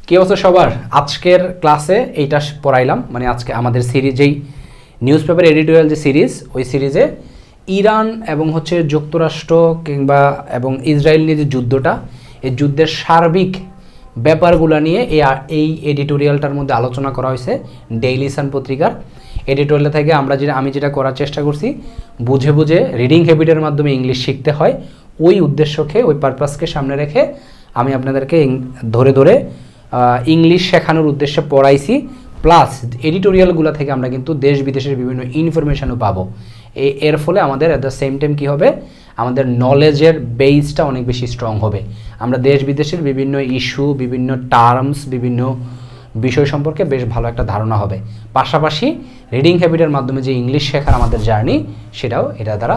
কি অবস্থা সবার? আজকের ক্লাসে এইটা পড়াইলাম, মানে আজকে আমাদের সিরিজেই নিউজ পেপার এডিটোরিয়াল যে সিরিজ, ওই সিরিজে ইরান এবং যুক্তরাষ্ট্র কিংবা এবং ইসরায়েল নিয়ে যে যুদ্ধটা, এই যুদ্ধের সার্বিক ব্যাপারগুলো নিয়ে এই এডিটোরিয়ালটার মধ্যে আলোচনা করা হয়েছে ডেইলি সান পত্রিকার এডিটোরিয়াল থেকে। আমি যেটা করার চেষ্টা করছি, বুঝে বুঝে রিডিং হ্যাবিটের মাধ্যমে ইংলিশ শিখতে হয়, ওই উদ্দেশ্যকে, ওই পারপাসকে সামনে রেখে আমি আপনাদেরকে ধরে ধরে ইংলিশ শেখানোর উদ্দেশ্যে পড়াইছি। প্লাস এডিটোরিয়ালগুলো থেকে আমরা কিন্তু দেশ বিদেশের বিভিন্ন ইনফরমেশানও পাবো। এর ফলে আমাদের অ্যাট দ্য সেম টাইম কী হবে, আমাদের নলেজের বেসটা অনেক বেশি স্ট্রং হবে। আমরা দেশ বিদেশের বিভিন্ন ইস্যু, বিভিন্ন টার্মস, বিভিন্ন বিষয় সম্পর্কে বেশ ভালো একটা ধারণা হবে। পাশাপাশি রিডিং হ্যাবিটের মাধ্যমে যে ইংলিশ শেখার আমাদের জার্নি, সেটাও এটা দ্বারা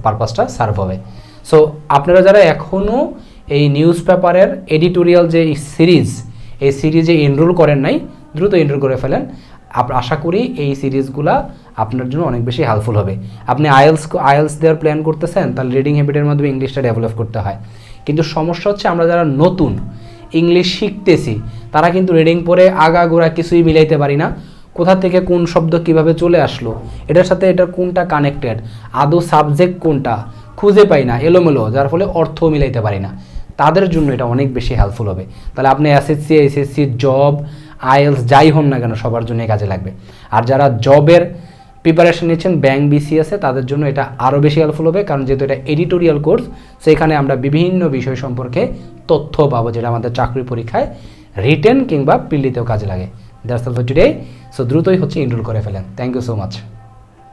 পারপাসটা সার্ভ হবে। সো আপনারা যারা এখনও এই নিউজ পেপারের এডিটোরিয়াল যে সিরিজ, এই সিরিজে এনরোল করেন নাই, দ্রুত এনরোল করে ফেলেন। আশা করি এই সিরিজগুলা আপনার জন্য অনেক বেশি হেল্পফুল হবে। আপনি আইএলস দেওয়ার প্ল্যান করতেছেন, তাহলে রিডিং হ্যাবিটের মাধ্যমে ইংলিশটা ডেভেলপ করতে হয়। কিন্তু সমস্যা হচ্ছে, আমরা যারা নতুন ইংলিশ শিখতেছি, তারা কিন্তু রিডিং পড়ে আগাগোড়া কিছুই মিলাইতে পারি না। কোথা থেকে কোন শব্দ কিভাবে চলে আসলো, এটার সাথে এটা কোনটা কানেক্টেড, আদৌ সাবজেক্ট কোনটা খুঁজে পাই না, এলোমেলো, যার ফলে অর্থ মিলাইতে পারি না। তাদের জন্য এটা অনেক বেশি হেল্পফুল হবে। তাহলে আপনি এসএসসি, জব, আইএলস যাই হন না কেন, সবার জন্য কাজে লাগবে। আর যারা জবের প্রিপারেশন নিচ্ছেন, ব্যাংক, বিসিএসে, তাদের জন্য এটা আরও বেশি হেল্পফুল হবে, কারণ যেহেতু এটা এডিটোরিয়াল কোর্স, সেখানে আমরা বিভিন্ন বিষয় সম্পর্কে তথ্য পাবো, যেটা আমাদের চাকরি পরীক্ষায় রিটেন কিংবা পিলিতেও কাজে লাগে। That's all for today. So দ্রুতই এনরোল করে ফেলেন। Thank you so much.